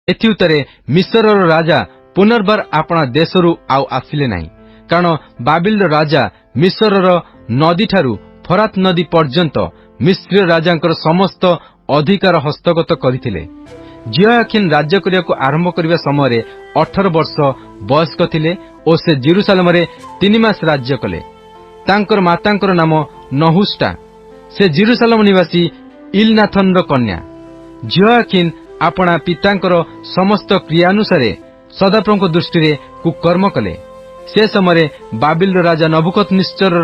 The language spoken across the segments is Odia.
एथि उत्तरे मिस्रर राजा पुनर्बार आपणा देशरू आउ आसिले नाही, कारण बाबिलर राजा मिस्रर नदी ठारू फरात नदी पर्यंत मिस्र राजांकर समस्त अधिकार हस्तगत करथिले। जिहोयाखिन राज्य करियाको आरंभ करिबा समय 18 वर्ष वयस्क थिले ओ से जेरुसालेम रे 3 मास राज्य कले। तांकर मातांकर नाम नहुष्टा, से जेरुसालेम निवासी इलनाथन कन्या। जिहोयाखिन आपणा पितांकर समस्त क्रियानुसारे सदाप्रभुଙ୍କ दृष्टि कुकर्म कले। से समय बाबिल राजा नबुकदनेस्सर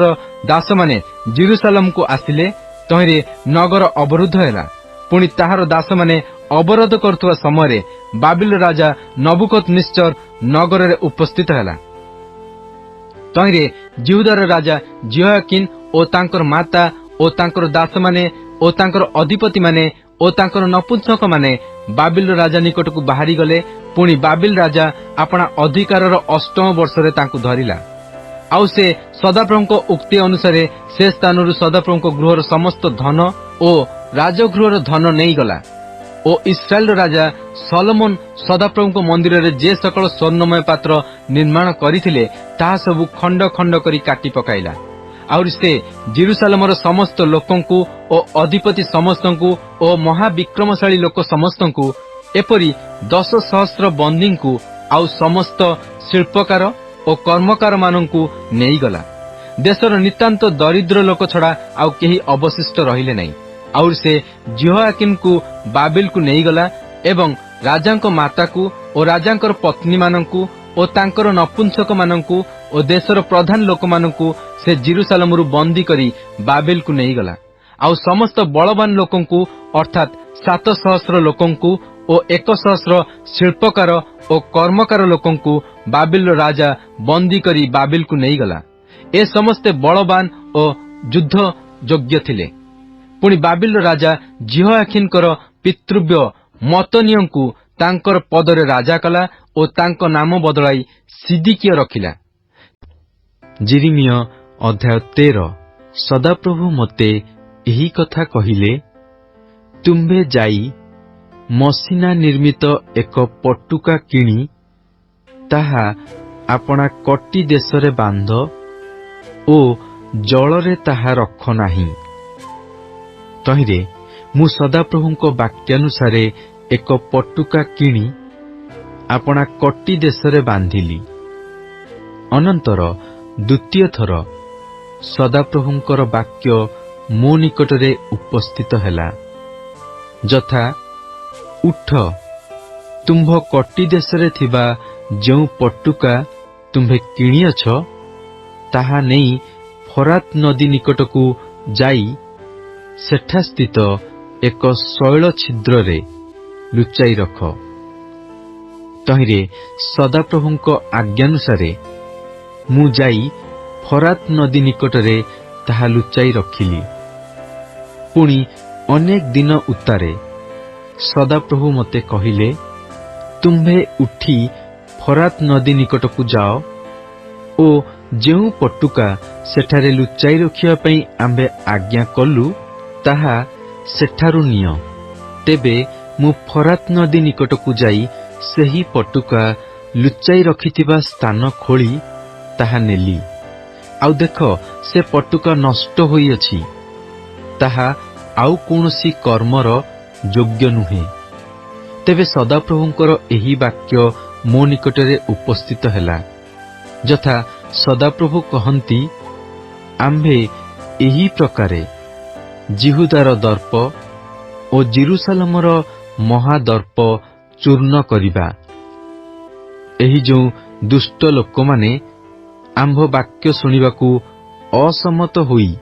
दास माने जेरुसालेम को आसिले। तहिरे नगर अवरुद्ध हैला। पुणी ताहार दास माने अवरोध करथुवा समय बाबिल राजा नबुकदनेस्सर नगर रे उपस्थित हैला। तहिरे जिहुदार राजा जिहोयाकिन ओ तांकर माता ओ तांकर दास माने ओ तांकर अधिपति माने ओ तांकर नपुंसक माने बाबिल राजा निकट को बाहरी गले। पुणी बाबिल राजा अपना अधिकार 8 वर्ष रे तांकु धरिला। आउ से सदाप्रभुଙ୍କ उक्ति अनुसार से स्थानरु सदाप्रभुଙ୍କ गृहर समस्त धन ओ राजगृहर धन नहीं गला। ओ इस्राएल राजा सलोमन सदाप्रभुଙ୍କ मंदिर रे जे सकल स्वर्णमय पात्र निर्माण करिथिले ताहा सब खंड खंड करी काटी पकाइला। और से जेरुसालेमर समस्त लोकंकु ओ अधिपति समस्तंकु ओ महाविक्रमशाली लोक समस्तंकु एपरी 10,000 बंदींकु आउ समस्त शिल्पकार ओ कर्मकार मानंकु नेई गला। देशर नितांत दरिद्र लोक छड़ा आउ केही अवशिष्ट रहिले नहीं। और से जिहोयाकिन को बाबिल को नेई गला एवं राजांको माताकू ओ राजांकर पत्नी मानंकु ओ तांकर नपुंसक मानंकु ओ देशर प्रधान लोक मानंकु से जेरुसालेमरु बंदी करी बाबिल को नेई गला। आउ समस्त बलवान लोकंकु अर्थात 7,000 लोकंकु ओ 1,000 शिल्पकार ओ कर्मकार लोकंकु बाबिल राजा बंदी करी बाबिल को नेई गला। ए समस्ते बलवान ओ युद्ध योग्य थिले। पुणी बाबिल राजा जिहोयाखिनकर पितृव्य मतनियंकु तांकर पदरे राजा कला ओ तांको नाम बदलाई सिदिकिया रखिला। जिरिमिया अध्याय 13। सदाप्रभु मते एही कथा कहिले, तुम्भे जाई मसिना निर्मित एक पटुका किणी ताहा आपणा कटी देशरे बांध ओ जलरे ताहा रख नाही। तहिरे मु सदाप्रभुଙ୍କ वाक्यानुसारे एक पटुका किणी आपणा कटी देशरे बांधिली। अनंतर द्वितीय थर सदाप्रभुଙ୍କର वाक्य मो निकटरे उपस्थित हैला, जथा उठ तुम्भ कटी देशरे थिबा जेउ पटुका तुम्भे किणी अछ ताहा नेई फरात नदी निकटकू जाई सेठा स्थित एक शैल छिद्र रे लुचाई रख। तहिरे सदाप्रभुଙ୍କ आज्ञानुसारे मु जाई फरात नदी निकटरे ताहा लुचाई रखिली। पुणी अनेक दिन उतारे सदाप्रभु मते कहिले, तुम्भे उठी फरात नदी निकटकू जाओ ओ जेउ पटुका सेठारे लुचाई रखिया पई आंबे आज्ञा कलु ताहा सेठारु नियो। तेबे मु फरात नदी निकटकू जाई सेही पटुका लुचाई रखिथिबा स्थान खोली ताहा नेली। आउ देख से पटुका नष्ट होई अछि, ताहा आउ कोनोसी कर्मर योग्य नुहे। तेबे सदाप्रभुଙ୍କର एही वाक्य मो निकटरे उपस्थित हैला, जथा सदाप्रभु कहंती, आम्भे एही प्रकारे जिहुदार दर्प ओ जेरुसालेमर महादर्प चूर्ण करिबा। एही जो दुष्ट लोक माने आम्भ वाक्य शुणिबाकू असम्मत होई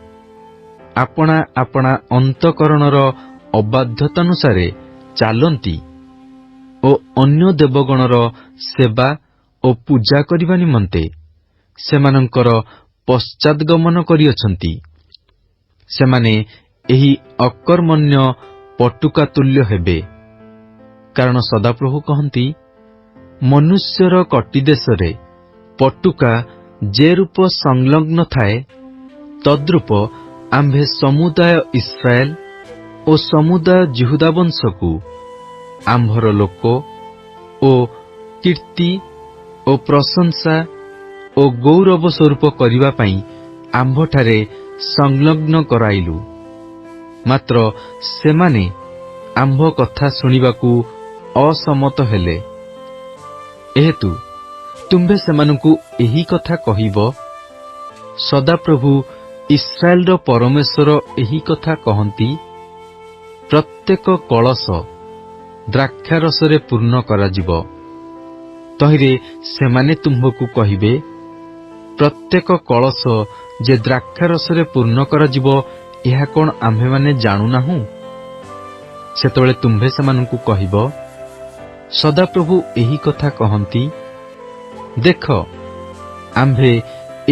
आपणा आपणा अंतकरणर अबाध्यतानुसारे चालंती ओ अन्य देवगणर सेवा ओ पूजा करिबा निमंते सेमानंकर पश्चातगमन करिअछंती। सेमाने एही अकर्मण्य पटुका तुल्य हेबे। कारण सदाप्रभु कहंती, मनुष्यर कटी देशरे पटुका जे रूप संलग्न थाए तद्रूप आम्भे समुदाय इस्राएल ओ समुदाय जिहुदा वंशकू आम्भर लोक ଓ କୀର୍ତ୍ତି ଓ ପ୍ରଶଂସା ଓ ଗୌରବ ସ୍ୱରୂପ କରିବା ପାଇଁ ଆମ୍ଭଠାରେ ସଂଲଗ୍ନ କରାଇଲୁ। ମାତ୍ର ସେମାନେ ଆମ୍ଭ କଥା ଶୁଣିବାକୁ ଅସମ୍ମତ ହେଲେ। ଏହେତୁ ତୁମ୍ଭେ ସେମାନଙ୍କୁ ଏହି କଥା କହିବ, ସଦାପ୍ରଭୁ ଇସ୍ରାଏଲର ପରମେଶ୍ୱର ଏହି କଥା କହନ୍ତି, ପ୍ରତ୍ୟେକ କଳସ ଦ୍ରାକ୍ଷାରସରେ ପୂର୍ଣ୍ଣ କରାଯିବ। ତହିଁରେ ସେମାନେ ତୁମ୍ଭକୁ କହିବେ, ପ୍ରତ୍ୟେକ କଳସ ଯେ ଦ୍ରାକ୍ଷାରସରେ ପୂର୍ଣ୍ଣ କରାଯିବ, ଏହା କଣ ଆମ୍ଭେମାନେ ଜାଣୁନାହୁଁ? ସେତେବେଳେ ତୁମ୍ଭେ ସେମାନଙ୍କୁ କହିବ, ସଦାପ୍ରଭୁ ଏହି କଥା କହନ୍ତି, ଦେଖ, ଆମ୍ଭେ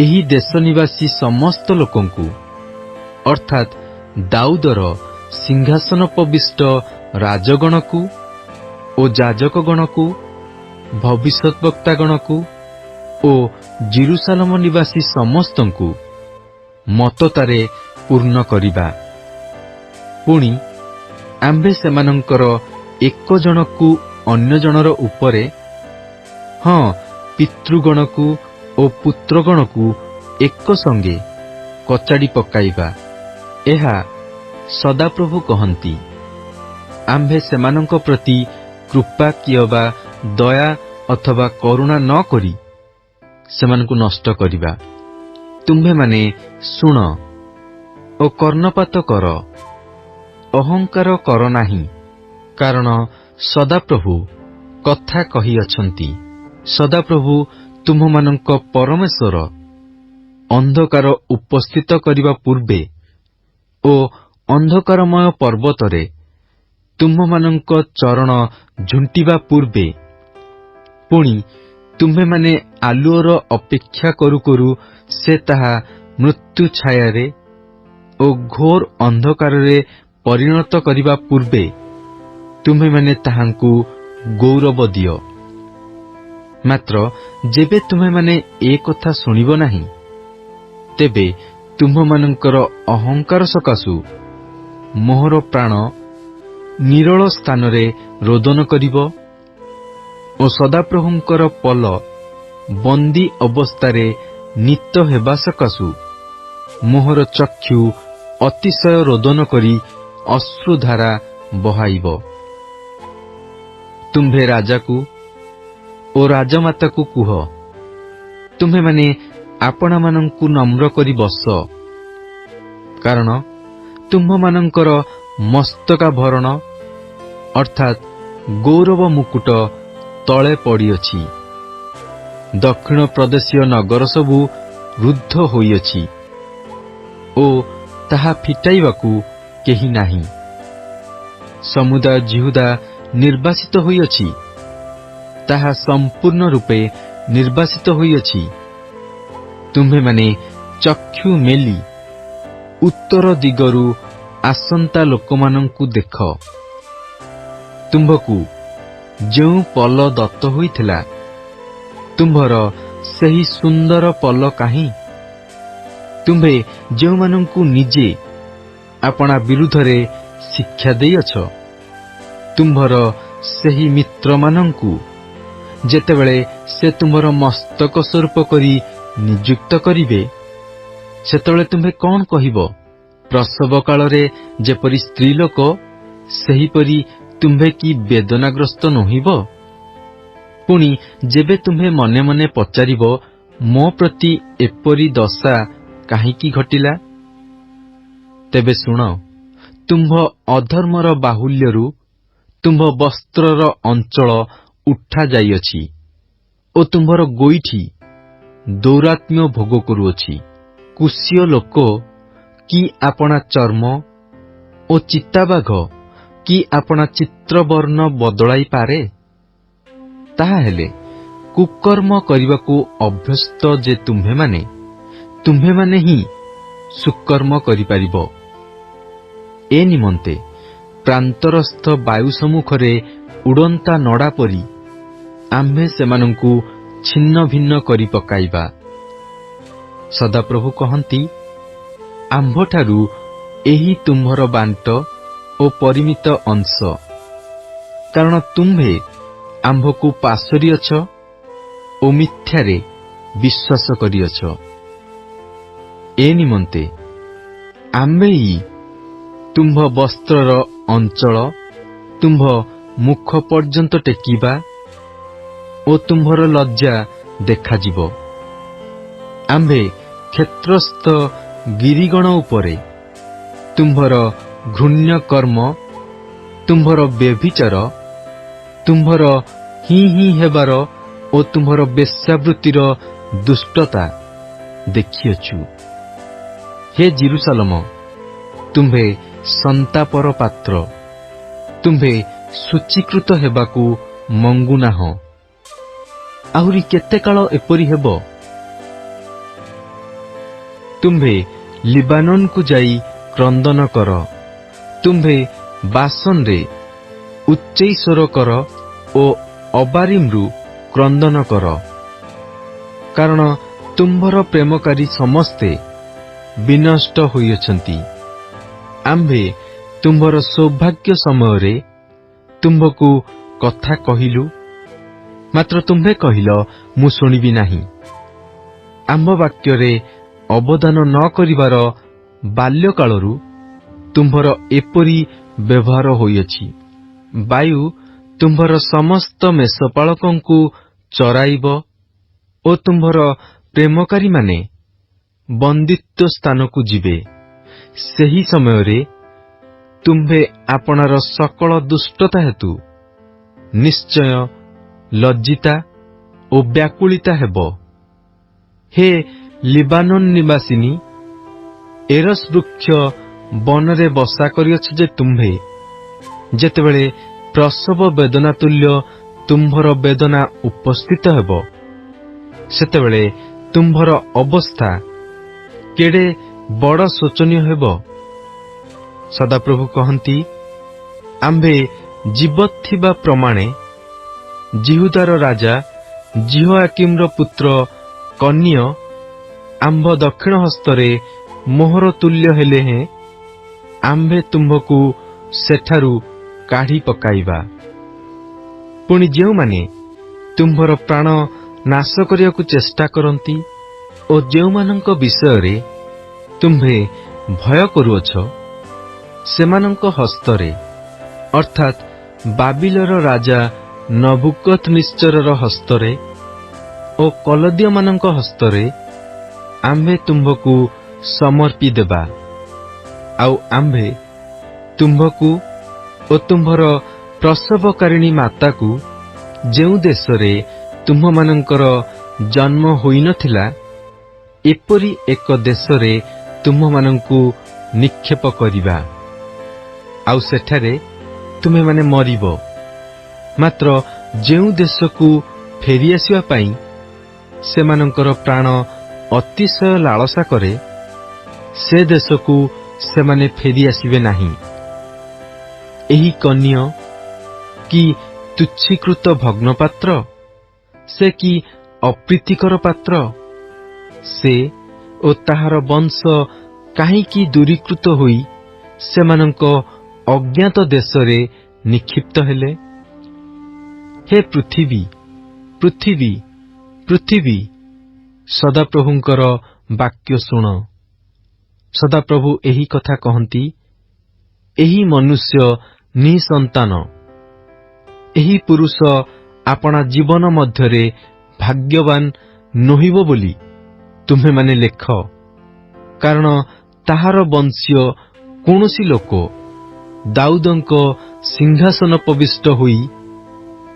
ଏହି ଦେଶ ନିବାସୀ ସମସ୍ତ ଲୋକଙ୍କୁ ଅର୍ଥାତ୍ ଦାଉଦର ସିଂହାସନୋପବିଷ୍ଟ ରାଜଗଣକୁ ଓ ଯାଜକଗଣକୁ, ଭବିଷ୍ୟଦ୍ବକ୍ତାଗଣକୁ ଓ ଜେରୁସାଲେମ ନିବାସୀ ସମସ୍ତଙ୍କୁ ମତତାରେ ପୂର୍ଣ୍ଣ କରିବା। ପୁଣି ଆମ୍ଭେ ସେମାନଙ୍କର ଏକ ଜଣକୁ ଅନ୍ୟ ଜଣର ଉପରେ, ହଁ ପିତୃଗଣକୁ ଓ ପୁତ୍ରଗଣକୁ ଏକ ସଙ୍ଗେ କଚାଡ଼ି ପକାଇବା। ଏହା ସଦାପ୍ରଭୁ କହନ୍ତି। ଆମ୍ଭେ ସେମାନଙ୍କ ପ୍ରତି କୃପା କିଅବା ଦୟା ଅଥବା କରୁଣା ନ କରି ସେମାନଙ୍କୁ ନଷ୍ଟ କରିବା। ତୁମ୍ଭେମାନେ ଶୁଣ ଓ କର୍ଣ୍ଣପାତ କର, ଅହଙ୍କାର କର ନାହିଁ, କାରଣ ସଦାପ୍ରଭୁ କଥା କହିଅଛନ୍ତି। ସଦାପ୍ରଭୁ ତୁମ୍ଭମାନଙ୍କ ପରମେଶ୍ୱର ଅନ୍ଧକାର ଉପସ୍ଥିତ କରିବା ପୂର୍ବେ ଓ ଅନ୍ଧକାରମୟ ପର୍ବତରେ ତୁମ୍ଭମାନଙ୍କ ଚରଣ ଝୁଣ୍ଟିବା ପୂର୍ବେ, ପୁଣି ତୁମ୍ଭେମାନେ ଆଲୁଅର ଅପେକ୍ଷା କରୁ କରୁ ସେ ତାହା ମୃତ୍ୟୁ ଛାୟାରେ ଓ ଘୋର ଅନ୍ଧକାରରେ ପରିଣତ କରିବା ପୂର୍ବେ ତୁମ୍ଭେମାନେ ତାହାଙ୍କୁ ଗୌରବ ଦିଅ। ମାତ୍ର ଯେବେ ତୁମ୍ଭେମାନେ ଏ କଥା ଶୁଣିବ ନାହିଁ, ତେବେ ତୁମ୍ଭମାନଙ୍କର ଅହଙ୍କାର ସକାଶୁ ମୋହର ପ୍ରାଣ ନିରଳ ସ୍ଥାନରେ ରୋଦନ କରିବ ଓ ସଦାପ୍ରଭୁଙ୍କର ପଲ ବନ୍ଦୀ ଅବସ୍ଥାରେ ନୀତ ହେବା ସକାଶୁ ମୋହର ଚକ୍ଷୁ ଅତିଶୟ ରୋଦନ କରି ଅଶ୍ରୁଧାରା ବହାଇବ। ତୁମ୍ଭେ ରାଜାକୁ ଓ ରାଜମାତାକୁ କୁହ, ତୁମ୍ଭେମାନେ ଆପଣାମାନଙ୍କୁ ନମ୍ର କରି ବସ, କାରଣ ତୁମ୍ଭମାନଙ୍କର ମସ୍ତକାଭରଣ ଅର୍ଥାତ୍ ଗୌରବ ମୁକୁଟ ତଳେ ପଡ଼ିଅଛି। ଦକ୍ଷିଣ ପ୍ରଦେଶୀୟ ନଗର ସବୁ ରୁଦ୍ଧ ହୋଇଅଛି ଓ ତାହା ଫିଟାଇବାକୁ କେହି ନାହିଁ। ସମୁଦାୟ ଜିହୁଦା ନିର୍ବାସିତ ହୋଇଅଛି, ତାହା ସମ୍ପୂର୍ଣ୍ଣ ରୂପେ ନିର୍ବାସିତ ହୋଇଅଛି। ତୁମ୍ଭେମାନେ ଚକ୍ଷୁ ମେଲି ଉତ୍ତର ଦିଗରୁ ଆସନ୍ତା ଲୋକମାନଙ୍କୁ ଦେଖ। ତୁମ୍ଭକୁ ଯେଉଁ ପଲ ଦତ୍ତ ହୋଇଥିଲା, ତୁମ୍ଭର ସେହି ସୁନ୍ଦର ପଲ କାହିଁ? ତୁମ୍ଭେ ଯେଉଁମାନଙ୍କୁ ନିଜେ ଆପଣା ବିରୁଦ୍ଧରେ ଶିକ୍ଷା ଦେଇଅଛ, ତୁମ୍ଭର ସେହି ମିତ୍ରମାନଙ୍କୁ ଯେତେବେଳେ ସେ ତୁମ୍ଭର ମସ୍ତକ ସ୍ୱରୂପ କରି ନିଯୁକ୍ତ କରିବେ, ସେତେବେଳେ ତୁମ୍ଭେ କଣ କହିବ? ପ୍ରସବ କାଳରେ ଯେପରି ସ୍ତ୍ରୀ ଲୋକ, ସେହିପରି ତୁମ୍ଭେ କି ବେଦନାଗ୍ରସ୍ତ ନୋହିବ? ପୁଣି ଯେବେ ତୁମ୍ଭେ ମନେ ମନେ ପଚାରିବ, ମୋ ପ୍ରତି ଏପରି ଦଶା କାହିଁକି ଘଟିଲା? ତେବେ ଶୁଣ, ତୁମ୍ଭ ଅଧର୍ମର ବାହୁଲ୍ୟରୁ ତୁମ୍ଭ ବସ୍ତ୍ରର ଅଞ୍ଚଳ ଉଠା ଯାଇଅଛି ଓ ତୁମ୍ଭର ଗୋଇଠି ଦୌରାତ୍ମ୍ୟ ଭୋଗ କରୁଅଛି। କୁଶୀୟ ଲୋକ କି ଆପଣା ଚର୍ମ ଓ ଚିତାବାଘ କି ଆପଣା ଚିତ୍ରବର୍ଣ୍ଣ ବଦଳାଇ ପାରେ? ତାହାହେଲେ କୁକର୍ମ କରିବାକୁ ଅଭ୍ୟସ୍ତ ଯେ ତୁମ୍ଭେମାନେ ହିଁ ସୁକର୍ମ କରିପାରିବ। ଏ ନିମନ୍ତେ ପ୍ରାନ୍ତରସ୍ଥ ବାୟୁ ସମ୍ମୁଖରେ ଉଡ଼ନ୍ତା ନଡ଼ା ପରି ଆମ୍ଭେ ସେମାନଙ୍କୁ ଛିନ୍ନ ଭିନ୍ନ କରି ପକାଇବା। ସଦାପ୍ରଭୁ କହନ୍ତି, ଆମ୍ଭଠାରୁ ଏହି ତୁମ୍ଭର ବାଣ୍ଟ ଓ ପରିମିତ ଅଂଶ, କାରଣ ତୁମ୍ଭେ ଆମ୍ଭକୁ ପାଶୋରିଅଛ ଓ ମିଥ୍ୟାରେ ବିଶ୍ୱାସ କରିଅଛ। ଏ ନିମନ୍ତେ ଆମ୍ଭେ ତୁମ୍ଭ ବସ୍ତ୍ରର ଅଞ୍ଚଳ ତୁମ୍ଭ ମୁଖ ପର୍ଯ୍ୟନ୍ତ ଟେକିବା ଓ ତୁମ୍ଭର ଲଜ୍ଜା ଦେଖାଯିବ। ଆମ୍ଭେ କ୍ଷେତ୍ରସ୍ଥ ଗିରିଗଣ ଉପରେ ତୁମ୍ଭର ଘୃଣ୍ୟ କର୍ମ, ତୁମ୍ଭର ବ୍ୟଭିଚାର, ତୁମ୍ଭର ହିଁ ହିଁ ହେବାର ଓ ତୁମ୍ଭର ବେଶ୍ୟାବୃତ୍ତିର ଦୁଷ୍ଟତା ଦେଖିଅଛୁ। ହେ ଜେରୁସାଲେମ, ତୁମ୍ଭେ ସନ୍ତାପର ପାତ୍ର, ତୁମ୍ଭେ ସୂଚୀକୃତ ହେବାକୁ ମଙ୍ଗୁନାହଁ। ଆହୁରି କେତେ କାଳ ଏପରି ହେବ? ତୁମ୍ଭେ ଲିବାନୋନକୁ ଯାଇ କ୍ରନ୍ଦନ କର, ତୁମ୍ଭେ ବାସନରେ ଉଚ୍ଚୈଃସ୍ୱର କର ଓ ଅବାରିମ୍ରୁ କ୍ରନ୍ଦନ କର, କାରଣ ତୁମ୍ଭର ପ୍ରେମକାରୀ ସମସ୍ତେ ବିନଷ୍ଟ ହୋଇଅଛନ୍ତି। ଆମ୍ଭେ ତୁମ୍ଭର ସୌଭାଗ୍ୟ ସମୟରେ ତୁମ୍ଭକୁ କଥା କହିଲୁ, ମାତ୍ର ତୁମ୍ଭେ କହିଲ, ମୁଁ ଶୁଣିବି ନାହିଁ। ଆମ୍ଭ ବାକ୍ୟରେ ଅବଦାନ ନ କରିବାର ବାଲ୍ୟକାଳରୁ ତୁମ୍ଭର ଏପରି ବ୍ୟବହାର ହୋଇଅଛି। ବାୟୁ ତୁମ୍ଭର ସମସ୍ତ ମେଷପାଳକଙ୍କୁ ଚରାଇବ ଓ ତୁମ୍ଭର ପ୍ରେମକାରୀମାନେ ବନ୍ଦିତ୍ୱ ସ୍ଥାନକୁ ଯିବେ। ସେହି ସମୟରେ ତୁମ୍ଭେ ଆପଣାର ସକଳ ଦୁଷ୍ଟତା ହେତୁ ନିଶ୍ଚୟ ଲଜ୍ଜିତା ଓ ବ୍ୟାକୁଳିତା ହେବ। ହେ ଲିବାନୋନ ନିବାସିନୀ, ଏରସ୍ ବୃକ୍ଷ ବନରେ ବସା କରିଅଛ ଯେ ତୁମ୍ଭେ ଯେତେବେଳେ ପ୍ରସବ ବେଦନା ତୁଲ୍ୟ ତୁମ୍ଭର ବେଦନା ଉପସ୍ଥିତ ହେବ, ସେତେବେଳେ ତୁମ୍ଭର ଅବସ୍ଥା କେଡ଼େ ବଡ଼ ଶୋଚନୀୟ ହେବ। ସଦାପ୍ରଭୁ କହନ୍ତି, ଆମ୍ଭେ ଜୀବତ ଥିବା ପ୍ରମାଣେ ଜିହୁଦାର ରାଜା ଜିହୋଆକିମର ପୁତ୍ର କନିୟ ଆମ୍ଭ ଦକ୍ଷିଣ ହସ୍ତରେ ମୋହର ତୁଲ୍ୟ ହେଲେ ହେଁ ଆମ୍ଭେ ତୁମ୍ଭକୁ ସେଠାରୁ କାଢ଼ି ପକାଇବା। ପୁଣି ଯେଉଁମାନେ ତୁମ୍ଭର ପ୍ରାଣ ନାଶ କରିବାକୁ ଚେଷ୍ଟା କରନ୍ତି ଓ ଯେଉଁମାନଙ୍କ ବିଷୟରେ ତୁମ୍ଭେ ଭୟ କରୁଅଛ, ସେମାନଙ୍କ ହସ୍ତରେ ଅର୍ଥାତ୍ ବାବିଲର ରାଜା ନବୁକଦ୍ନେଚ୍ଚାରର ହସ୍ତରେ ଓ କଲଦୀୟମାନଙ୍କ ହସ୍ତରେ ଆମ୍ଭେ ତୁମ୍ଭକୁ ସମର୍ପି ଦେବା। ଆଉ ଆମ୍ଭେ ତୁମ୍ଭକୁ ଓ ତୁମ୍ଭର ପ୍ରସବକାରିଣୀ ମାତାକୁ ଯେଉଁ ଦେଶରେ ତୁମ୍ଭମାନଙ୍କର ଜନ୍ମ ହୋଇନଥିଲା, ଏପରି ଏକ ଦେଶରେ ତୁମ୍ଭମାନଙ୍କୁ ନିକ୍ଷେପ କରିବା। ଆଉ ସେଠାରେ ତୁମେମାନେ ମରିବ। ମାତ୍ର ଯେଉଁ ଦେଶକୁ ଫେରିଆସିବା ପାଇଁ ସେମାନଙ୍କର ପ୍ରାଣ ଅତିଶୟ ଲାଳସା କରେ, ସେ ଦେଶକୁ ସେମାନେ ଫେରିଆସିବେ ନାହିଁ। ଏହି କନ୍ୟ କି ତୁଚ୍ଛୀକୃତ ଭଗ୍ନପାତ୍ର? ସେ କି ଅପ୍ରୀତିକର ପାତ୍ର? ସେ ଓ ତାହାର ବଂଶ କାହିଁକି ଦୂରୀକୃତ ହୋଇ ସେମାନଙ୍କ ଅଜ୍ଞାତ ଦେଶରେ ନିକ୍ଷିପ୍ତ ହେଲେ? ହେ ପୃଥିବୀ, ପୃଥିବୀ, ପୃଥିବୀ, ସଦାପ୍ରଭୁଙ୍କର ବାକ୍ୟ ଶୁଣ। ସଦାପ୍ରଭୁ ଏହି କଥା କହନ୍ତି, ଏହି ମନୁଷ୍ୟ ନିଃସନ୍ତାନ, ଏହି ପୁରୁଷ ଆପଣା ଜୀବନ ମଧ୍ୟରେ ଭାଗ୍ୟବାନ ନୋହିବ ବୋଲି ତୁମ୍ଭେମାନେ ଲେଖ, କାରଣ ତାହାର ବଂଶୀୟ କୌଣସି ଲୋକ ଦାଉଦଙ୍କ ସିଂହାସନୋପବିଷ୍ଟ ହୋଇ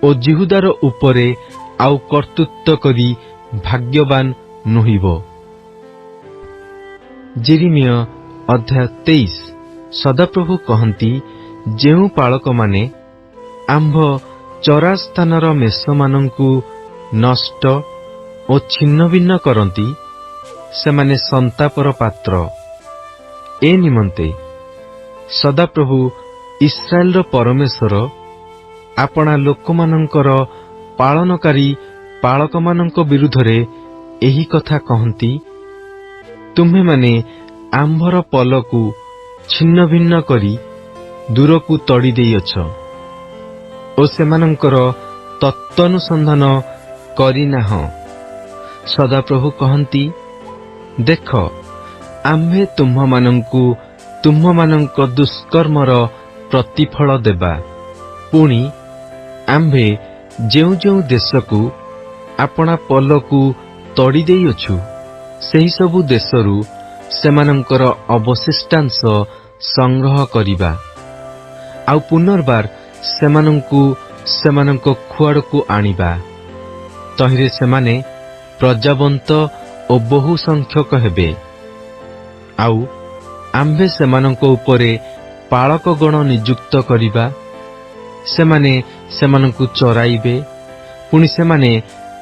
ଓ ଜିହୁଦାର ଉପରେ ଆଉ କର୍ତ୍ତୃତ୍ୱ କରି ଭାଗ୍ୟବାନ ନୋହିବ। ଯେରେମିୟ ଅଧ୍ୟାୟ 23। ସଦାପ୍ରଭୁ କହନ୍ତି, ଯେଉଁ ପାଳକମାନେ ଆମ୍ଭ ଚରାସ୍ଥାନର ମେଷମାନଙ୍କୁ ନଷ୍ଟ ଓ ଛିନ୍ନଭିନ୍ନ କରନ୍ତି, ସେମାନେ ସନ୍ତାପର ପାତ୍ର। ଏ ନିମନ୍ତେ ସଦାପ୍ରଭୁ ଇସ୍ରାଏଲର ପରମେଶ୍ୱର ଆପଣା ଲୋକମାନଙ୍କର ପାଳନକାରୀ ପାଳକମାନଙ୍କ ବିରୁଦ୍ଧରେ ଏହି କଥା କହନ୍ତି, ତୁମ୍ଭେମାନେ ଆମ୍ଭର ପଲକୁ ଛିନ୍ନଭିନ୍ନ କରି ଦୂରକୁ ତଡ଼ି ଦେଇଅଛ ଓ ସେମାନଙ୍କର ତତ୍ତ୍ୱାନୁସନ୍ଧାନ କରିନାହଁ। ସଦାପ୍ରଭୁ କହନ୍ତି, ଦେଖ, ଆମ୍ଭେ ତୁମ୍ଭମାନଙ୍କୁ ତୁମ୍ଭମାନଙ୍କ ଦୁଷ୍କର୍ମର ପ୍ରତିଫଳ ଦେବା। ପୁଣି ଆମ୍ଭେ ଯେଉଁ ଯେଉଁ ଦେଶକୁ ଆପଣା ପଲକୁ ତଡ଼ି ଦେଇଅଛୁ, ସେହିସବୁ ଦେଶରୁ ସେମାନଙ୍କର ଅବଶିଷ୍ଟାଂଶ ସଂଗ୍ରହ କରିବା, ଆଉ ପୁନର୍ବାର ସେମାନଙ୍କୁ ସେମାନଙ୍କ ଖୁଆଡ଼କୁ ଆଣିବା। ତହିଁରେ ସେମାନେ ପ୍ରଜାବନ୍ତ ଓ ବହୁ ସଂଖ୍ୟକ ହେବେ। ଆଉ ଆମ୍ଭେ ସେମାନଙ୍କ ଉପରେ ପାଳକଗଣ ନିଯୁକ୍ତ କରିବା। ସେମାନେ ସେମାନଙ୍କୁ ଚରାଇବେ। ପୁଣି ସେମାନେ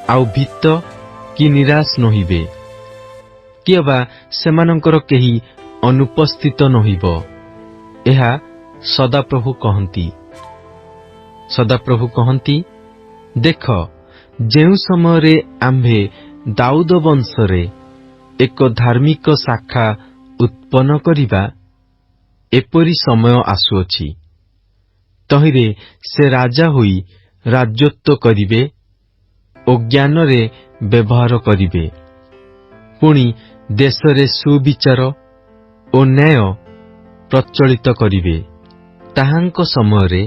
ଆଉ ଭୀତ କି ନିରାଶ ନୋହିବେ, କି ଅବା ସେମାନଙ୍କର କେହି ଅନୁପସ୍ଥିତ ନୋହିବ। ଏହା ସଦାପ୍ରଭୁ କହନ୍ତି। ସଦାପ୍ରଭୁ କହନ୍ତି, ଦେଖ, ଯେଉଁ ସମୟରେ ଆମ୍ଭେ ଦାଉଦ ବଂଶରେ ଏକ ଧାର୍ମିକ ଶାଖା ଉତ୍ପନ୍ନ କରିବା, ଏପରି ସମୟ ଆସୁଅଛି। ତହିଁରେ ସେ ରାଜା ହୋଇ ରାଜତ୍ୱ କରିବେ ଓ ଜ୍ଞାନରେ ବ୍ୟବହାର କରିବେ। ପୁଣି ଦେଶରେ ସୁବିଚାର ଓ ନ୍ୟାୟ ପ୍ରଚଳିତ କରିବେ। ତାହାଙ୍କ ସମୟରେ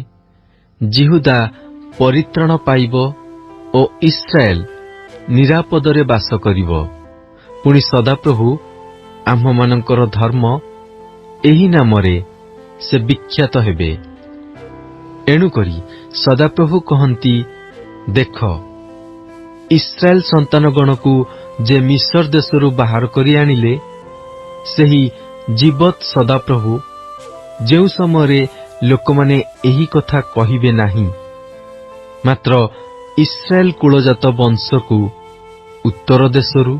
ଜିହୁଦା ପରିତ୍ରାଣ ପାଇବ ଓ ଇସ୍ରାଏଲ ନିରାପଦରେ ବାସ କରିବ। ପୁଣି ସଦାପ୍ରଭୁ ଆମ୍ଭମାନଙ୍କର ଧର୍ମ, ଏହି ନାମରେ ସେ ବିଖ୍ୟାତ ହେବେ। ଏଣୁକରି ସଦାପ୍ରଭୁ କହନ୍ତି, ଦେଖ, ଇସ୍ରାଏଲ ସନ୍ତାନଗଣକୁ ଯେ ମିଶର ଦେଶରୁ ବାହାର କରି ଆଣିଲେ, ସେହି ଜୀବତ୍ ସଦାପ୍ରଭୁ ଯେଉଁ ସମୟରେ ଲୋକମାନେ ଏହି କଥା କହିବେ ନାହିଁ, ମାତ୍ର ଇସ୍ରାଏଲ କୁଳଜାତ ବଂଶକୁ ଉତ୍ତର ଦେଶରୁ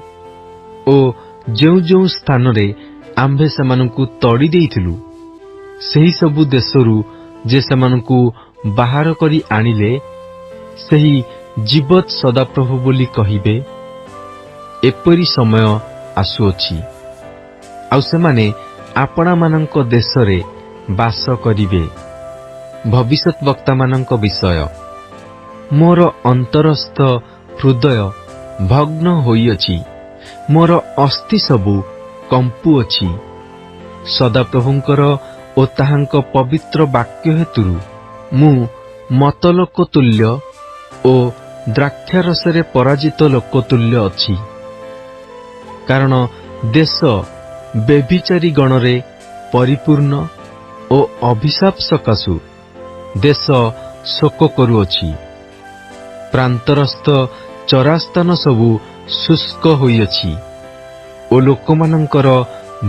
ଓ ଯେଉଁ ଯେଉଁ ସ୍ଥାନରେ ଆମ୍ଭେ ସେମାନଙ୍କୁ ତଡ଼ି ଦେଇଥିଲୁ, ସେହି ସବୁ ଦେଶରୁ ଯେ ସେମାନଙ୍କୁ ବାହାର କରି ଆଣିଲେ, ସେହି ଜୀବତ୍ ସଦାପ୍ରଭୁ ବୋଲି କହିବେ। ଏପରି ସମୟ ଆସୁଅଛି, ଆଉ ସେମାନେ ଆପଣାମାନଙ୍କ ଦେଶରେ ବାସ କରିବେ। ଭବିଷ୍ୟତ୍ ବକ୍ତାମାନଙ୍କ ବିଷୟ। ମୋର ଅନ୍ତରସ୍ଥ ହୃଦୟ ଭଗ୍ନ ହୋଇଅଛି, ମୋର ଅସ୍ଥି ସବୁ କମ୍ପୁଅଛି। ସଦାପ୍ରଭୁଙ୍କର ଓ ତାହାଙ୍କ ପବିତ୍ର ବାକ୍ୟ ହେତୁରୁ ମୁଁ ମତଲୋକ ତୁଲ୍ୟ ଓ ଦ୍ରାକ୍ଷାରସରେ ପରାଜିତ ଲୋକତୁଲ୍ୟ ଅଛି। କାରଣ ଦେଶ ବ୍ୟଭିଚାରୀ ଗଣରେ ପରିପୂର୍ଣ୍ଣ ଓ ଅଭିଶାପ ସକାଶୁ ଦେଶ ଶୋକ କରୁଅଛି। ପ୍ରାନ୍ତରସ୍ଥ ଚରାସ୍ଥାନ ସବୁ ଶୁଷ୍କ ହୋଇଅଛି ଓ ଲୋକମାନଙ୍କର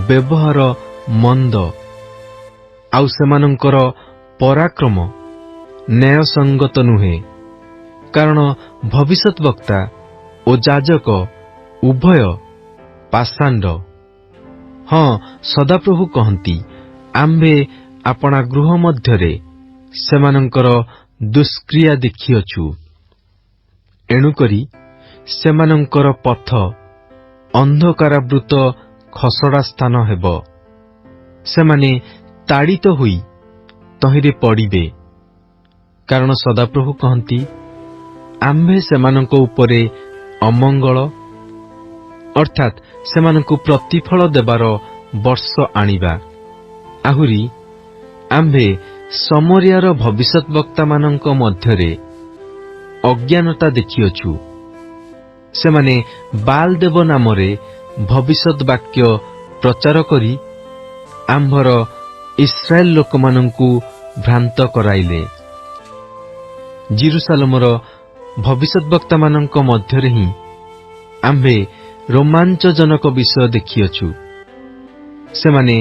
ବ୍ୟବହାର ମନ୍ଦ, ଆଉ ସେମାନଙ୍କର ପରାକ୍ରମ ନ୍ୟାୟସଙ୍ଗତ ନୁହେଁ। କାରଣ ଭବିଷ୍ୟତ୍ ବକ୍ତା ଓ ଯାଜକ ଉଭୟ ପାଷାଣ୍ଡ। ହଁ, ସଦାପ୍ରଭୁ କହନ୍ତି, ଆମ୍ଭେ ଆପଣା ଗୃହ ମଧ୍ୟରେ ସେମାନଙ୍କର ଦୁଷ୍କ୍ରିୟା ଦେଖିଅଛୁ। ଏଣୁକରି ସେମାନଙ୍କର ପଥ ଅନ୍ଧକାରାବୃତ ଖସଡ଼ା ସ୍ଥାନ ହେବ। ସେମାନେ ତାଡ଼ିତ ହୋଇ ତହିଁରେ ପଡ଼ିବେ। କାରଣ ସଦାପ୍ରଭୁ କହନ୍ତି, ଆମ୍ଭେ ସେମାନଙ୍କ ଉପରେ ଅମଙ୍ଗଳ ଅର୍ଥାତ୍ ସେମାନଙ୍କୁ ପ୍ରତିଫଳ ଦେବାର ବର୍ଷ ଆଣିବା। ଆହୁରି ଆମ୍ଭେ ସମରିୟାର ଭବିଷ୍ୟତ୍ ବକ୍ତାମାନଙ୍କ ମଧ୍ୟରେ ଅଜ୍ଞାନତା ଦେଖିଅଛୁ। ସେମାନେ ବାଲ୍ ଦେବ ନାମରେ ଭବିଷ୍ୟତ୍ ବାକ୍ୟ ପ୍ରଚାର କରି ଆମ୍ଭର ଇସ୍ରାଏଲ ଲୋକମାନଙ୍କୁ ଭ୍ରାନ୍ତ କରାଇଲେ। ଜିରୁସାଲମର ଭବିଷ୍ୟତ୍ ବକ୍ତାମାନଙ୍କ ମଧ୍ୟରେ ହିଁ ଆମ୍ଭେ ରୋମାଞ୍ଚଜନକ ବିଷୟ ଦେଖିଅଛୁ। ସେମାନେ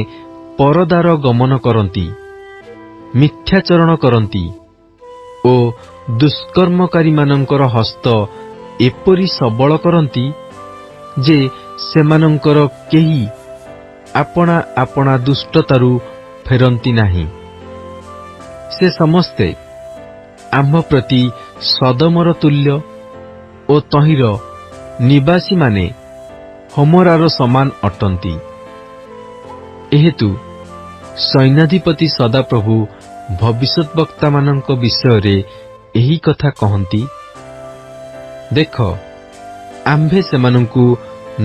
ପରଦାର ଗମନ କରନ୍ତି, ମିଥ୍ୟାଚରଣ କରନ୍ତି ଓ ଦୁଷ୍କର୍ମକାରୀମାନଙ୍କର ହସ୍ତ ଏପରି ସବଳ କରନ୍ତି ଯେ ସେମାନଙ୍କର କେହି ଆପଣା ଆପଣା ଦୁଷ୍ଟତାରୁ ଫେରନ୍ତି ନାହିଁ। ସେ ସମସ୍ତେ ଆମ୍ଭ ପ୍ରତି ସଦମର ତୁଲ୍ୟ ଓ ତହିଁର ନିବାସୀମାନେ ହୋମରାର ସମାନ ଅଟନ୍ତି। ଏହେତୁ ସୈନ୍ୟାଧିପତି ସଦାପ୍ରଭୁ ଭବିଷ୍ୟତ୍ ବକ୍ତାମାନଙ୍କ ବିଷୟରେ ଏହି କଥା କହନ୍ତି, ଦେଖ, ଆମ୍ଭେ ସେମାନଙ୍କୁ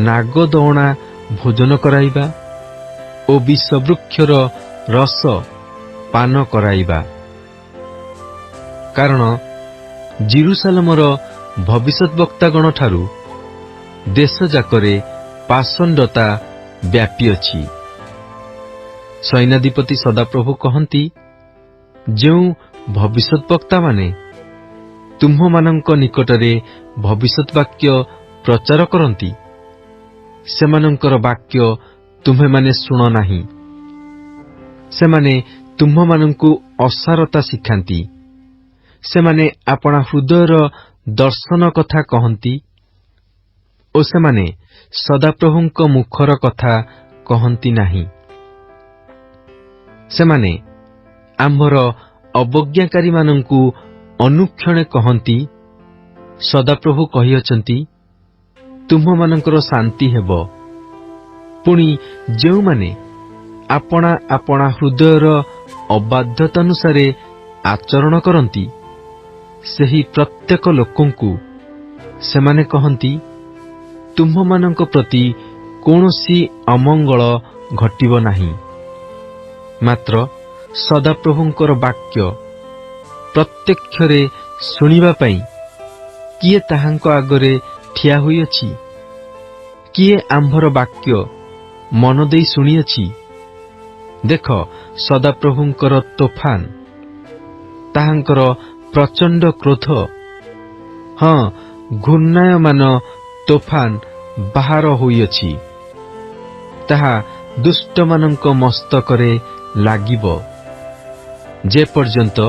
ନାଗଦଅଣା ଭୋଜନ କରାଇବା ଓ ବିଷବୃକ୍ଷର ରସ ପାନ କରାଇବା। କାରଣ ଜିରୁସାଲେମର ଭବିଷ୍ୟଦ୍ବକ୍ତାଗଣଠାରୁ ଦେଶଯାକରେ ପାଷଣ୍ଡତା ବ୍ୟାପିଅଛି। ସୈନ୍ୟାଧିପତି ସଦାପ୍ରଭୁ କହନ୍ତି, ଯେଉଁ ଭବିଷ୍ୟଦ୍ବକ୍ତାମାନେ ତୁମ୍ଭମାନଙ୍କ ନିକଟରେ ଭବିଷ୍ୟତ୍ ବାକ୍ୟ ପ୍ରଚାର କରନ୍ତି, ସେମାନଙ୍କର ବାକ୍ୟ ତୁମ୍ଭେମାନେ ଶୁଣ ନାହିଁ। ସେମାନେ ତୁମ୍ଭମାନଙ୍କୁ ଅସାରତା ଶିଖାନ୍ତି। ସେମାନେ ଆପଣା ହୃଦୟର ଦର୍ଶନ କଥା କହନ୍ତି ଓ ସେମାନେ ସଦାପ୍ରଭୁଙ୍କ ମୁଖର କଥା କହନ୍ତି ନାହିଁ। ସେମାନେ ଆମ୍ଭର ଅବଜ୍ଞାକାରୀମାନଙ୍କୁ ଅନୁକ୍ଷଣେ କହନ୍ତି, ସଦାପ୍ରଭୁ କହିଅଛନ୍ତି, ତୁମ୍ଭମାନଙ୍କର ଶାନ୍ତି ହେବ। ପୁଣି ଯେଉଁମାନେ ଆପଣା ଆପଣା ହୃଦୟର ଅବାଧ୍ୟତାନୁସାରେ ଆଚରଣ କରନ୍ତି, ସେହି ପ୍ରତ୍ୟେକ ଲୋକଙ୍କୁ ସେମାନେ କହନ୍ତି, ତୁମ୍ଭମାନଙ୍କ ପ୍ରତି କୌଣସି ଅମଙ୍ଗଳ ଘଟିବ ନାହିଁ। ମାତ୍ର ସଦାପ୍ରଭୁଙ୍କର ବାକ୍ୟ ପ୍ରତ୍ୟକ୍ଷରେ ଶୁଣିବା ପାଇଁ କିଏ ତାହାଙ୍କ ଆଗରେ ଠିଆ ହୋଇଅଛି? କିଏ ଆମ୍ଭର ବାକ୍ୟ ମନ ଦେଇ ଶୁଣିଅଛି? ଦେଖ, ସଦାପ୍ରଭୁଙ୍କର ତୋଫାନ, ତାହାଙ୍କର ପ୍ରଚଣ୍ଡ କ୍ରୋଧ, ହଁ, ଘୂର୍ଣ୍ଣାୟମାନ ତୋଫାନ ବାହାର ହୋଇଅଛି। ତାହା ଦୁଷ୍ଟମାନଙ୍କ ମସ୍ତକରେ ଲାଗିବ। ଯେ ପର୍ଯ୍ୟନ୍ତ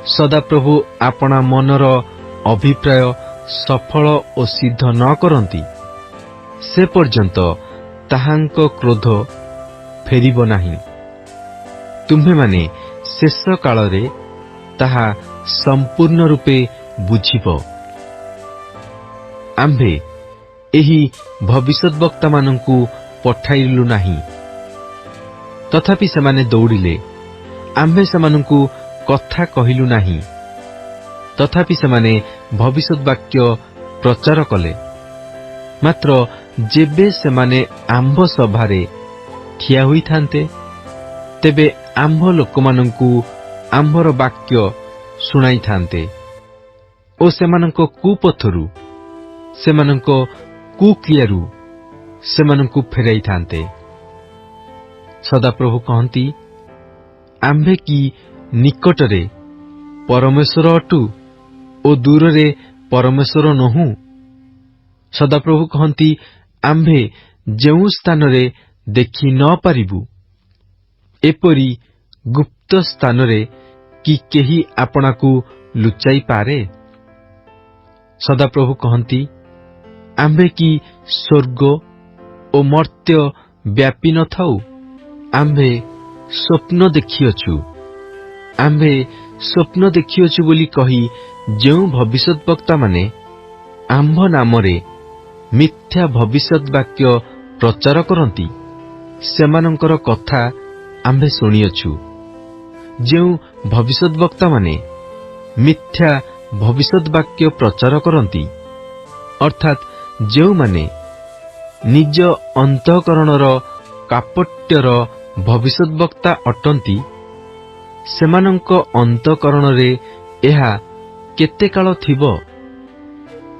ସଦାପ୍ରଭୁ ଆପଣା ମନର ଅଭିପ୍ରାୟ ସଫଳ ଓ ସିଦ୍ଧ ନ କରନ୍ତି, ସେ ପର୍ଯ୍ୟନ୍ତ ତାହାଙ୍କ କ୍ରୋଧ ଫେରିବ ନାହିଁ। ତୁମ୍ଭେମାନେ ଶେଷ କାଳରେ ତାହା ସମ୍ପୂର୍ଣ୍ଣ ରୂପେ ବୁଝିବ। ଆମ୍ଭେ ଏହି ଭବିଷ୍ୟଦ୍ବକ୍ତାମାନଙ୍କୁ ପଠାଇଲୁ ନାହିଁ, ତଥାପି ସେମାନେ ଦୌଡ଼ିଲେ। ଆମ୍ଭେ ସେମାନଙ୍କୁ କଥା କହିଲୁ ନାହିଁ, ତଥାପି ସେମାନେ ଭବିଷ୍ୟତ୍ ବାକ୍ୟ ପ୍ରଚାର କଲେ। ମାତ୍ର ଯେବେ ସେମାନେ ଆମ୍ଭ ସଭାରେ ଠିଆ ହୋଇଥାନ୍ତେ, ତେବେ ଆମ୍ଭ ଲୋକମାନଙ୍କୁ ଆମ୍ଭର ବାକ୍ୟ ଶୁଣାଇଥାନ୍ତେ ଓ ସେମାନଙ୍କ କୁପଥରୁ, ସେମାନଙ୍କ କୁକ୍ରିୟାରୁ ସେମାନଙ୍କୁ ଫେରାଇଥାନ୍ତେ। ସଦାପ୍ରଭୁ କହନ୍ତି, ଆମ୍ଭେ କି ନିକଟରେ ପରମେଶ୍ୱର ଅଟୁ ଓ ଦୂରରେ ପରମେଶ୍ୱର ନୋହୁଁ? ସଦାପ୍ରଭୁ କହନ୍ତି, ଆମ୍ଭେ ଯେଉଁ ସ୍ଥାନରେ ଦେଖି ନ ପାରିବୁ, ଏପରି ଗୁପ୍ତ ସ୍ଥାନରେ କି କେହି ଆପଣାକୁ ଲୁଚାଇ ପାରେ? ସଦାପ୍ରଭୁ କହନ୍ତି, ଆମ୍ଭେ କି ସ୍ୱର୍ଗ ଓ ମର୍ତ୍ତ୍ୟ ବ୍ୟାପି ନ ଥାଉ? ଆମ୍ଭେ ସ୍ୱପ୍ନ ଦେଖିଅଛୁ। ଆମ୍ଭେ ସ୍ୱପ୍ନ ଦେଖିଅଛୁ ବୋଲି କହି ଯେଉଁ ଭବିଷ୍ୟଦ୍ବକ୍ତାମାନେ ଆମ୍ଭ ନାମରେ ମିଥ୍ୟା ଭବିଷ୍ୟତ୍ ବାକ୍ୟ ପ୍ରଚାର କରନ୍ତି, ସେମାନଙ୍କର କଥା ଆମ୍ଭେ ଶୁଣିଅଛୁ। ଯେଉଁ ଭବିଷ୍ୟଦ୍ବକ୍ତାମାନେ ମିଥ୍ୟା ଭବିଷ୍ୟତ୍ ବାକ୍ୟ ପ୍ରଚାର କରନ୍ତି, ଅର୍ଥାତ୍ ଯେଉଁମାନେ ନିଜ ଅନ୍ତଃକରଣର କାପଟ୍ୟର ଭବିଷ୍ୟଦ୍ବକ୍ତା ଅଟନ୍ତି, ସେମାନଙ୍କ ଅନ୍ତଃକରଣରେ ଏହା କେତେ କାଳ ଥିବ?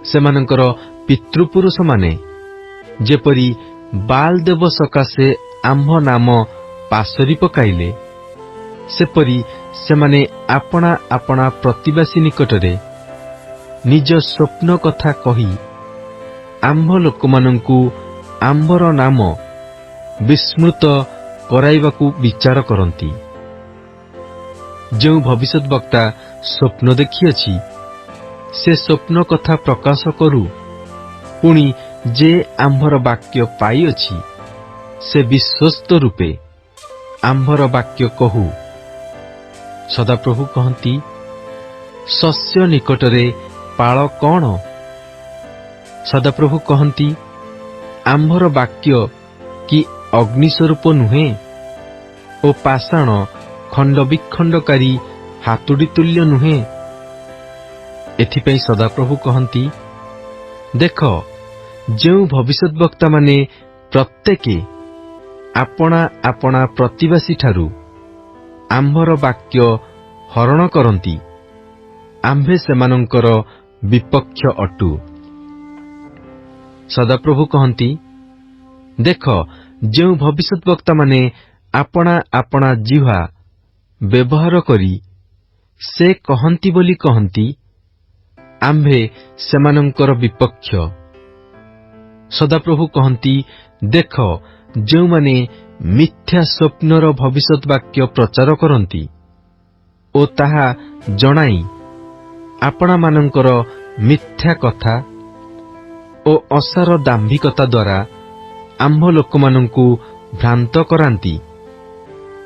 ସେମାନଙ୍କର ପିତୃପୁରୁଷମାନେ ଯେପରି ବାଲ୍ ଦେବ ସକାଶେ ଆମ୍ଭ ନାମ ପାସୋରି ପକାଇଲେ, ସେପରି ସେମାନେ ଆପଣା ଆପଣା ପ୍ରତିବାସୀ ନିକଟରେ ନିଜ ସ୍ୱପ୍ନ କଥା କହି ଆମ୍ଭ ଲୋକମାନଙ୍କୁ ଆମ୍ଭର ନାମ ବିସ୍ମୃତ କରାଇବାକୁ ବିଚାର କରନ୍ତି। ଯେଉଁ ଭବିଷ୍ୟଦ୍ବକ୍ତା ସ୍ୱପ୍ନ ଦେଖିଅଛି, ସେ ସ୍ୱପ୍ନ କଥା ପ୍ରକାଶ କରୁ। ପୁଣି ଯେ ଆମ୍ଭର ବାକ୍ୟ ପାଇଅଛି, ସେ ବିଶ୍ୱସ୍ତ ରୂପେ ଆମ୍ଭର ବାକ୍ୟ କହୁ। ସଦାପ୍ରଭୁ କହନ୍ତି, ଶସ୍ୟ ନିକଟରେ ପାଳ କଣ? ସଦାପ୍ରଭୁ କହନ୍ତି, ଆମ୍ଭର ବାକ୍ୟ କି ଅଗ୍ନି ସ୍ୱରୂପ ନୁହେଁ ଓ ପାଷାଣ ଖଣ୍ଡ ବିଖଣ୍ଡକାରୀ ହାତୁଡ଼ି ତୁଲ୍ୟ ନୁହେଁ? ଏଥିପାଇଁ ସଦାପ୍ରଭୁ କହନ୍ତି, ଦେଖ, ଯେଉଁ ଭବିଷ୍ୟତବକ୍ତାମାନେ ପ୍ରତ୍ୟେକେ ଆପଣା ଆପଣା ପ୍ରତିବାସୀଠାରୁ ଆମ୍ଭର ବାକ୍ୟ ହରଣ କରନ୍ତି, ଆମ୍ଭେ ସେମାନଙ୍କର ବିପକ୍ଷ ଅଟୁ। ସଦାପ୍ରଭୁ କହନ୍ତି, ଦେଖ, ଯେଉଁ ଭବିଷ୍ୟତବକ୍ତାମାନେ ଆପଣା ଆପଣା ଜିହ୍ୱା ବ୍ୟବହାର କରି ସେ କହନ୍ତି ବୋଲି କହନ୍ତି, ଆମ୍ଭେ ସେମାନଙ୍କର ବିପକ୍ଷ। ସଦାପ୍ରଭୁ କହନ୍ତି, ଦେଖ, ଯେଉଁମାନେ ମିଥ୍ୟା ସ୍ୱପ୍ନର ଭବିଷ୍ୟତ ବାକ୍ୟ ପ୍ରଚାର କରନ୍ତି ଓ ତାହା ଜଣାଇ ଆପଣାମାନଙ୍କର ମିଥ୍ୟା କଥା ଓ ଅସାର ଦାମ୍ଭିକତା ଦ୍ୱାରା ଆମ୍ଭ ଲୋକମାନଙ୍କୁ ଭ୍ରାନ୍ତ କରାନ୍ତି,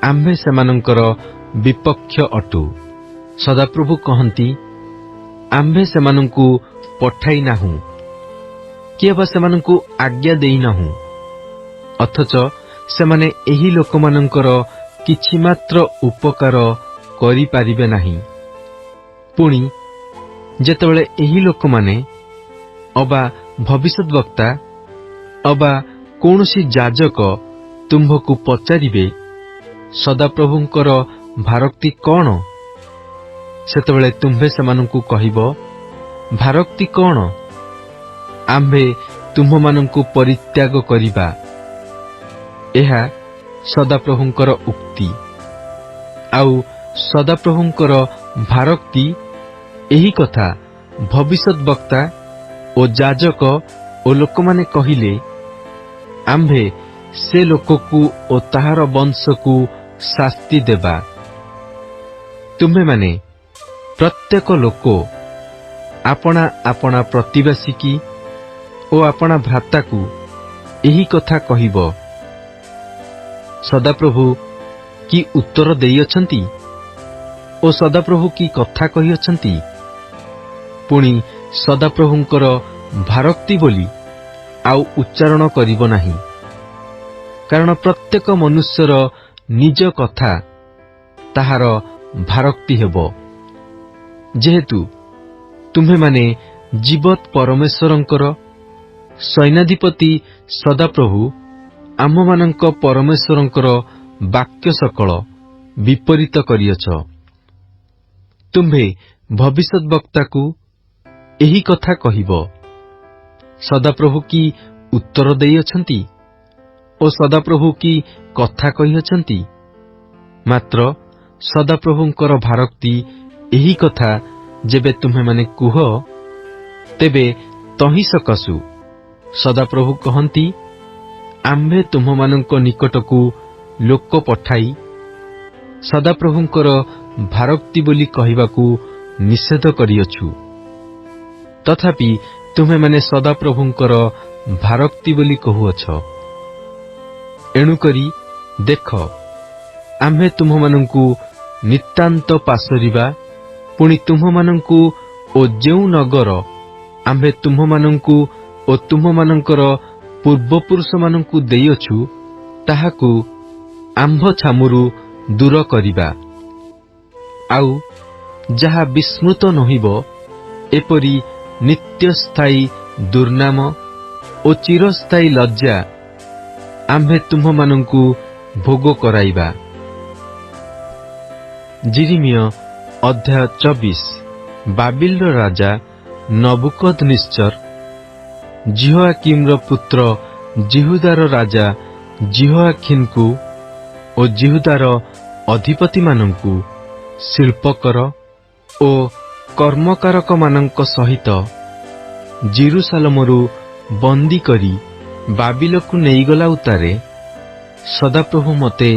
ଆମ୍ଭେ ସେମାନଙ୍କର ବିପକ୍ଷ ଅଟୁ। ସଦାପ୍ରଭୁ କହନ୍ତି, ଆମ୍ଭେ ସେମାନଙ୍କୁ ପଠାଇ ନାହୁଁ କିଏ ବା ସେମାନଙ୍କୁ ଆଜ୍ଞା ଦେଇନାହୁଁ, ଅଥଚ ସେମାନେ ଏହି ଲୋକମାନଙ୍କର କିଛି ମାତ୍ର ଉପକାର କରିପାରିବେ ନାହିଁ। ପୁଣି ଯେତେବେଳେ ଏହି ଲୋକମାନେ ଅବା ଭବିଷ୍ୟତବକ୍ତା ଅବା କୌଣସି ଯାଜକ ତୁମ୍ଭକୁ ପଚାରିବେ, ସଦାପ୍ରଭୁଙ୍କର ଭାରକ୍ତି କଣ? ସେତେବେଳେ ତୁମ୍ଭେ ସେମାନଙ୍କୁ କହିବ, ଭାରକ୍ତି କଣ? ଆମ୍ଭେ ତୁମ୍ଭମାନଙ୍କୁ ପରିତ୍ୟାଗ କରିବା। ଏହା ସଦାପ୍ରଭୁଙ୍କର ଉକ୍ତି। ଆଉ ସଦାପ୍ରଭୁଙ୍କର ଭାରକ୍ତି ଏହି କଥା ଭବିଷ୍ୟତବକ୍ତା ଓ ଯାଜକ ଓ ଲୋକମାନେ କହିଲେ, ଆମ୍ଭେ ସେ ଲୋକକୁ ଓ ତାହାର ବଂଶକୁ ଶାସ୍ତି ଦେବା। ତୁମ୍ଭେମାନେ ପ୍ରତ୍ୟେକ ଲୋକ ଆପଣା ଆପଣା ପ୍ରତିବାସୀକି ଓ ଆପଣା ଭ୍ରାତାକୁ ଏହି କଥା କହିବ। ସଦାପ୍ରଭୁ କି ଉତ୍ତର ଦେଇଅଛନ୍ତି ଓ ସଦାପ୍ରଭୁ କି କଥା କହିଅଛନ୍ତି? ପୁଣି ସଦାପ୍ରଭୁଙ୍କର ଭାରକ୍ତି ବୋଲି ଆଉ ଉଚ୍ଚାରଣ କରିବ ନାହିଁ, କାରଣ ପ୍ରତ୍ୟେକ ମନୁଷ୍ୟର ନିଜ କଥା ତାହାର ଭାରକ୍ତି ହେବ। ଯେହେତୁ ତୁମ୍ଭେମାନେ ଜୀବତ୍ ପରମେଶ୍ୱରଙ୍କର ସୈନ୍ୟାଧିପତି ସଦାପ୍ରଭୁ ଆମ୍ଭମାନଙ୍କ ପରମେଶ୍ୱରଙ୍କର ବାକ୍ୟ ସକଳ ବିପରୀତ କରିଅଛ। ତୁମ୍ଭେ ଭବିଷ୍ୟତବକ୍ତାକୁ ଏହି କଥା କହିବ। ସଦାପ୍ରଭୁ କି ଉତ୍ତର ଦେଇଅଛନ୍ତି ଓ ସଦାପ୍ରଭୁ କି କଥା କହିଅଛନ୍ତି? ମାତ୍ର ସଦାପ୍ରଭୁଙ୍କର ଭାରକ୍ତି ଏହି କଥା ଯେବେ ତୁମ୍ଭେମାନେ କୁହ, ତେବେ ତହିଁ ସକାଶୁ ସଦାପ୍ରଭୁ କହନ୍ତି, ଆମ୍ଭେ ତୁମ୍ଭମାନଙ୍କ ନିକଟକୁ ଲୋକ ପଠାଇ ସଦାପ୍ରଭୁଙ୍କର ଭାରକ୍ତି ବୋଲି କହିବାକୁ ନିଷେଧ କରିଅଛୁ। ତଥାପି ତୁମ୍ଭେମାନେ ସଦାପ୍ରଭୁଙ୍କର ଭାରକ୍ତି ବୋଲି କହୁଅଛ। ଏଣୁକରି ଦେଖ, ଆମ୍ଭେ ତୁମ୍ଭମାନଙ୍କୁ ନିତାନ୍ତ ପାଶୋରିବା, ପୁଣି ତୁମ୍ଭମାନଙ୍କୁ ଓ ଯେଉଁ ନଗର ଆମ୍ଭେ ତୁମ୍ଭମାନଙ୍କୁ ଓ ତୁମ୍ଭମାନଙ୍କର ପୂର୍ବପୁରୁଷମାନଙ୍କୁ ଦେଇଅଛୁ, ତାହାକୁ ଆମ୍ଭ ଛାମୁରୁ ଦୂର କରିବା। ଆଉ ଯାହା ବିସ୍ମୃତ ନୋହିବ, ଏପରି ନିତ୍ୟସ୍ଥାୟୀ ଦୁର୍ନାମ ଓ ଚିରସ୍ଥାୟୀ ଲଜ୍ଜା ଆମ୍ଭେ ତୁମ୍ଭମାନଙ୍କୁ ଭୋଗ କରାଇବା। ଯିରିମିୟ ଅଧ୍ୟାୟ 24। ବାବିଲର ରାଜା ନବୁକଦନେସ୍ସର ଜିହୋଆକିମର ପୁତ୍ର ଜିହୁଦାର ରାଜା ଜିହୋଆଖିନକୁ ଓ ଜିହୁଦାର ଅଧିପତିମାନଙ୍କୁ ଶିଳ୍ପକର ଓ କର୍ମକାରକମାନଙ୍କ ସହିତ ଜିରୁସାଲମରୁ ବନ୍ଦୀ କରି ବାବିଲକୁ ନେଇଗଲା ଉତ୍ତାରେ ସଦାପ୍ରଭୁ ମୋତେ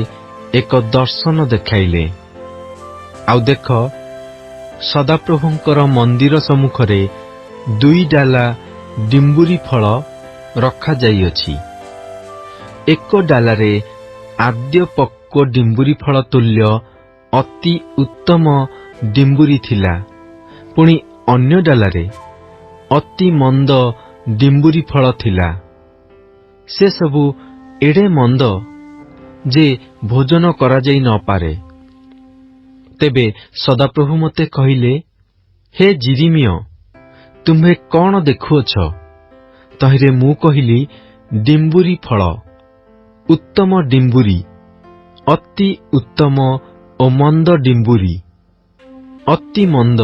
ଏକ ଦର୍ଶନ ଦେଖାଇଲେ। ଆଉ ଦେଖ, ସଦାପ୍ରଭୁଙ୍କର ମନ୍ଦିର ସମ୍ମୁଖରେ 2 ଡାଲା ଡିମ୍ବୁରି ଫଳ ରଖାଯାଇଅଛି। ଏକ ଡାଲାରେ ଆଦ୍ୟ ପକ୍ୱ ଡିମ୍ବୁରି ଫଳ ତୁଲ୍ୟ ଅତି ଉତ୍ତମ ଡିମ୍ବୁରି ଥିଲା, ପୁଣି ଅନ୍ୟ ଡାଲାରେ ଅତି ମନ୍ଦ ଡିମ୍ବୁରି ଫଳ ଥିଲା। ସେ ସବୁ ଏଡ଼େ ମନ୍ଦ ଯେ ଭୋଜନ କରାଯାଇ ନ ପାରେ। ତେବେ ସଦାପ୍ରଭୁ ମୋତେ କହିଲେ, ହେ ଯିରିମିୟ, ତୁମ୍ଭେ କଣ ଦେଖୁଅଛ? ତହିଁରେ ମୁଁ କହିଲି, ଡିମ୍ବୁରି ଫଳ, ଉତ୍ତମ ଡିମ୍ବୁରି, ଅତି ଉତ୍ତମ ଓ ମନ୍ଦ ଡିମ୍ବୁରି, ଅତି ମନ୍ଦ,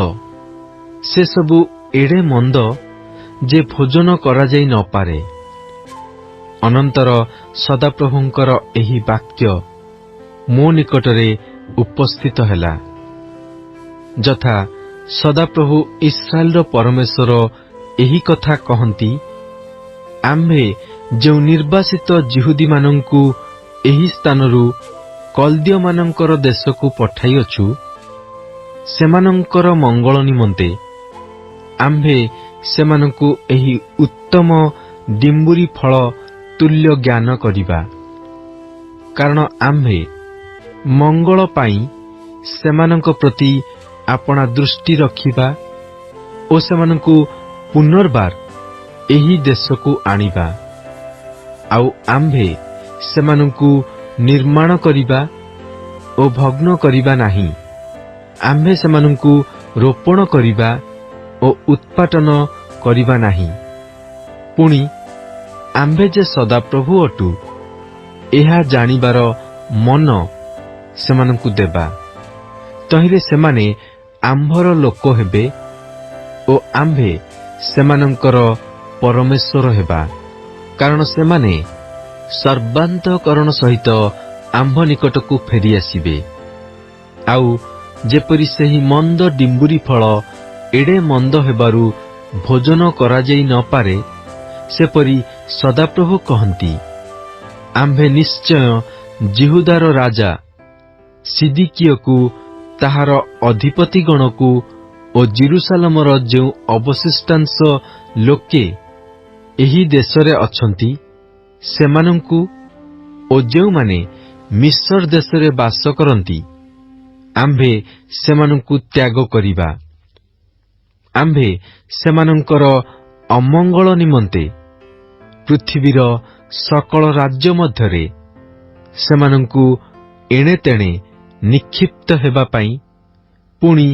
ସେସବୁ ଏଡ଼େ ମନ୍ଦ ଯେ ଭୋଜନ କରାଯାଇ ନ ପାରେ। ଅନନ୍ତର ସଦାପ୍ରଭୁଙ୍କର ଏହି ବାକ୍ୟ ମୋ ନିକଟରେ ଉପସ୍ଥିତ ହେଲା, ଯଥା ସଦାପ୍ରଭୁ ଇସ୍ରାଏଲର ପରମେଶ୍ୱର ଏହି କଥା କହନ୍ତି, ଆମ୍ଭେ ଯେଉଁ ନିର୍ବାସିତ ଯିହୁଦୀମାନଙ୍କୁ ଏହି ସ୍ଥାନରୁ କଲ୍ଦୀୟମାନଙ୍କର ଦେଶକୁ ପଠାଇଅଛୁ, ସେମାନଙ୍କର ମଙ୍ଗଳ ନିମନ୍ତେ ଆମ୍ଭେ ସେମାନଙ୍କୁ ଏହି ଉତ୍ତମ ଡିମ୍ବୁରି ଫଳ ତୁଲ୍ୟ ଜ୍ଞାନ କରିବା। କାରଣ ଆମ୍ଭେ ମଙ୍ଗଳ ପାଇଁ ସେମାନଙ୍କ ପ୍ରତି ଆପଣା ଦୃଷ୍ଟି ରଖିବା ଓ ସେମାନଙ୍କୁ ପୁନର୍ବାର ଏହି ଦେଶକୁ ଆଣିବା। ଆଉ ଆମ୍ଭେ ସେମାନଙ୍କୁ ନିର୍ମାଣ କରିବା ଓ ଭଗ୍ନ କରିବା ନାହିଁ। ଆମ୍ଭେ ସେମାନଙ୍କୁ ରୋପଣ କରିବା ଓ ଉତ୍ପାଟନ କରିବା ନାହିଁ। ପୁଣି ଆମ୍ଭେ ଯେ ସଦାପ୍ରଭୁ ଅଟୁ, ଏହା ଜାଣିବାର ମନ ସେମାନଙ୍କୁ ଦେବା। ତହିଁରେ ସେମାନେ ଆମ୍ଭର ଲୋକ ହେବେ ଓ ଆମ୍ଭେ ସେମାନଙ୍କର ପରମେଶ୍ୱର ହେବା। କାରଣ ସେମାନେ ସର୍ବାନ୍ତଃକରଣ ସହିତ ଆମ୍ଭ ନିକଟକୁ ଫେରିଆସିବେ। ଆଉ ଯେପରି ସେହି ମନ୍ଦ ଡିମ୍ବୁରି ଫଳ ଏଡ଼େ ମନ୍ଦ ହେବାରୁ ଭୋଜନ କରାଯାଇ ନ ପାରେ, ସେପରି ସଦାପ୍ରଭୁ କହନ୍ତି, ଆମ୍ଭେ ନିଶ୍ଚୟ ଯିହୁଦାର ରାଜା ସିଦିକିୟକୁ, ତାହାର ଅଧିପତିଗଣକୁ ଓ ଜେରୁସାଲେମର ଯେଉଁ ଅବଶିଷ୍ଟାଂଶ ଲୋକେ ଏହି ଦେଶରେ ଅଛନ୍ତି, ସେମାନଙ୍କୁ ଓ ଯେଉଁମାନେ ମିଶ୍ର ଦେଶରେ ବାସ କରନ୍ତି, ଆମ୍ଭେ ସେମାନଙ୍କୁ ତ୍ୟାଗ କରିବା। ଆମ୍ଭେ ସେମାନଙ୍କର ଅମଙ୍ଗଳ ନିମନ୍ତେ ପୃଥିବୀର ସକଳ ରାଜ୍ୟ ମଧ୍ୟରେ ସେମାନଙ୍କୁ ଏଣେତେଣେ ନିକ୍ଷିପ୍ତ ହେବା ପାଇଁ, ପୁଣି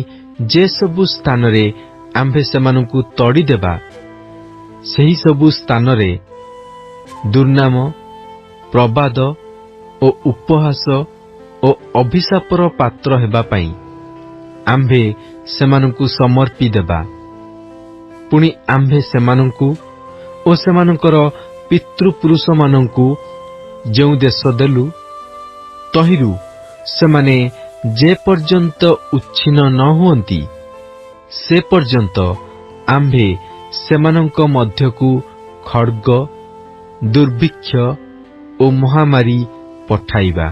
ଯେ ସବୁ ସ୍ଥାନରେ ଆମ୍ଭେ ସେମାନଙ୍କୁ ତଡ଼ିଦେବା, ସେହି ସବୁ ସ୍ଥାନରେ ଦୁର୍ନାମ, ପ୍ରବାଦ ଓ ଉପହାସ ଓ ଅଭିଶାପର ପାତ୍ର ହେବା ପାଇଁ ଆମ୍ଭେ ସେମାନଙ୍କୁ ସମର୍ପି ଦେବା। ପୁଣି ଆମ୍ଭେ ସେମାନଙ୍କୁ ଓ ସେମାନଙ୍କର ପିତୃପୁରୁଷମାନଙ୍କୁ ଯେଉଁ ଦେଶ ଦେଲୁ, ତହିଁରୁ ସେମାନେ ଯେ ପର୍ଯ୍ୟନ୍ତ ଉଚ୍ଛିନ୍ନ ନ ହୁଅନ୍ତି, ସେ ପର୍ଯ୍ୟନ୍ତ ଆମ୍ଭେ ସେମାନଙ୍କ ମଧ୍ୟକୁ ଖଡ୍ଗ, ଦୁର୍ଭିକ୍ଷ ଓ ମହାମାରୀ ପଠାଇବା।